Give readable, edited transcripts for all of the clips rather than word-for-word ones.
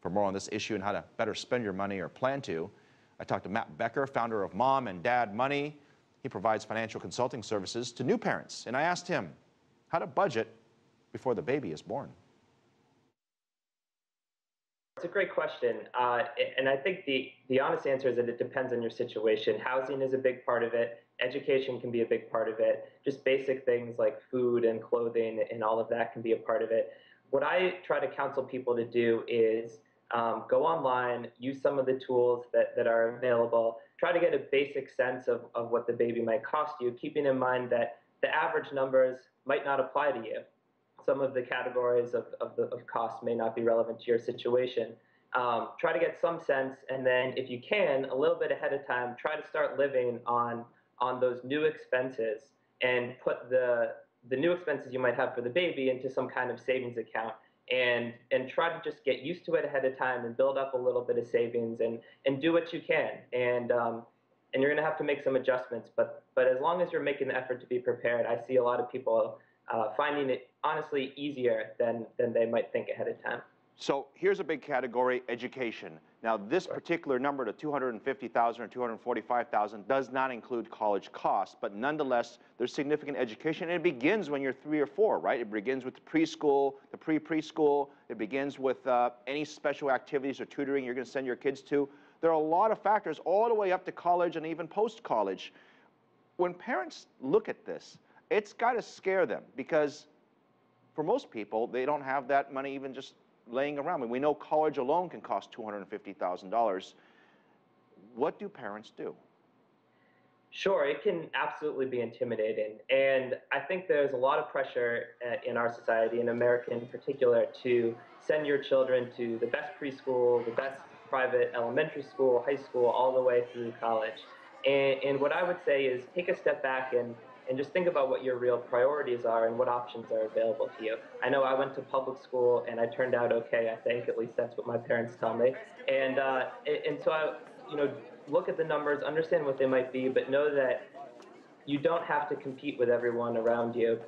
For more on this issue and how to better spend your money or plan to, I talked to Matt Becker, founder of Mom and Dad Money. He provides financial consulting services to new parents, and I asked him how to budget before the baby is born. It's a great question, and I think the honest answer is that it depends on your situation. Housing is a big part of it. Education can be a big part of it. Just basic things like food and clothing and all of that can be a part of it. What I try to counsel people to do is go online, use some of the tools that are available, try to get a basic sense of what the baby might cost you, keeping in mind that the average numbers might not apply to you. Some of the categories of cost may not be relevant to your situation. Try to get some sense, and then if you can, a little bit ahead of time, try to start living on those new expenses and put the new expenses you might have for the baby into some kind of savings account, and try to just get used to it ahead of time and build up a little bit of savings and do what you can. And you're going to have to make some adjustments, but as long as you're making the effort to be prepared, I see a lot of people finding it honestly easier than they might think ahead of time. So here's a big category, education. Now this particular number, the $250,000 or $245,000, does not include college costs, but nonetheless, there's significant education, and it begins when you're 3 or 4, right? It begins with the preschool, the preschool. It begins with any special activities or tutoring you're going to send your kids to. There are a lot of factors all the way up to college and even post-college. When parents look at this, it's got to scare them, because for most people, they don't have that money even just laying around. I mean, we know college alone can cost $250,000. What do parents do? Sure, it can absolutely be intimidating. And I think there's a lot of pressure in our society, in America in particular, to send your children to the best preschool, the best private elementary school, high school, all the way through college. And what I would say is take a step back and just think about what your real priorities are and what options are available to you. I know I went to public school and I turned out okay, I think, at least that's what my parents tell me. And so I, look at the numbers, understand what they might be, but know that you don't have to compete with everyone around you.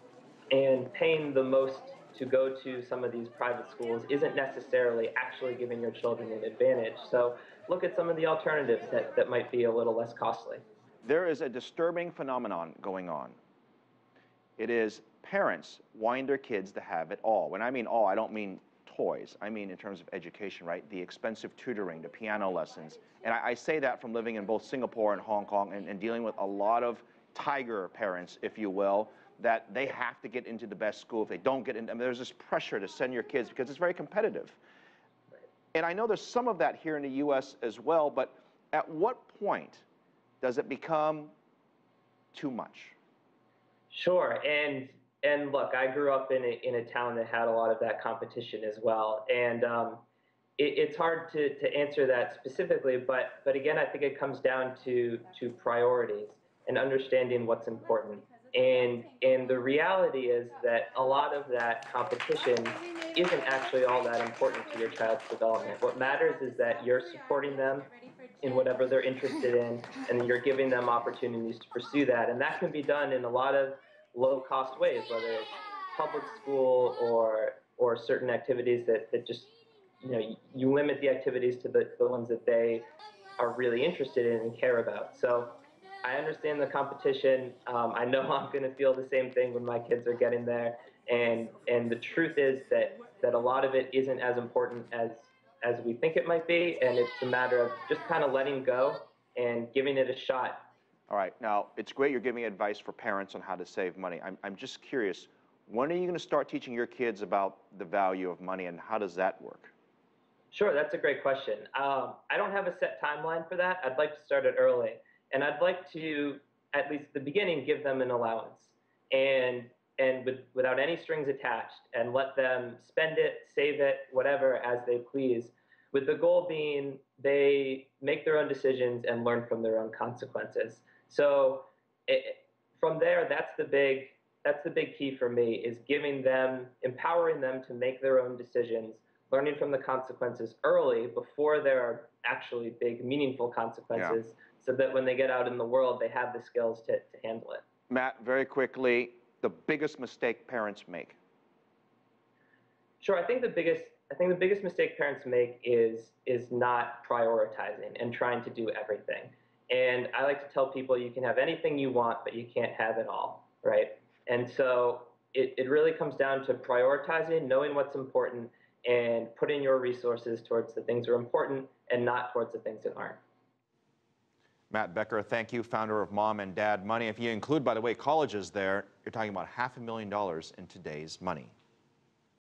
And paying the most to go to some of these private schools isn't necessarily actually giving your children an advantage. So look at some of the alternatives that might be a little less costly. There is a disturbing phenomenon going on. It is parents wanting their kids to have it all. When I mean all, I don't mean toys. I mean in terms of education, right? The expensive tutoring, the piano lessons. And I say that from living in both Singapore and Hong Kong and dealing with a lot of tiger parents, if you will, that they have to get into the best school. If they don't get in, I mean, there's this pressure to send your kids because it's very competitive. And I know there's some of that here in the U.S. as well, but at what point does it become too much? Sure, and look, I grew up in a town that had a lot of that competition as well, and it's hard to answer that specifically, but again, I think it comes down to priorities and understanding what's important. And the reality is that a lot of that competition isn't actually all that important to your child's development. What matters is that you're supporting them in whatever they're interested in, and you're giving them opportunities to pursue that. And that can be done in a lot of low-cost ways, whether it's public school or certain activities that just, you limit the activities to the ones that they are really interested in and care about. So I understand the competition. I know I'm going to feel the same thing when my kids are getting there. And the truth is that a lot of it isn't as important as we think it might be, and it's a matter of just kind of letting go and giving it a shot. All right, now it's great you're giving advice for parents on how to save money. I'm just curious, when are you going to start teaching your kids about the value of money, and how does that work? Sure, that's a great question. I don't have a set timeline for that. I'd like to start it early, and I'd like to, at least at the beginning, give them an allowance and without any strings attached, and let them spend it, save it, whatever, as they please, with the goal being they make their own decisions and learn from their own consequences. So from there, that's the big key for me, is giving them, empowering them to make their own decisions, learning from the consequences early before there are actually big, meaningful consequences, so that when they get out in the world, they have the skills to handle it. Matt, very quickly, the biggest mistake parents make? Sure, I think the biggest I think the biggest mistake parents make is not prioritizing and trying to do everything. And I like to tell people you can have anything you want, but you can't have it all, right? And so it really comes down to prioritizing, knowing what's important, and putting your resources towards the things that are important and not towards the things that aren't. Matt Becker, thank you, founder of Mom and Dad Money. If you include, by the way, colleges there, you're talking about $500,000 in today's money.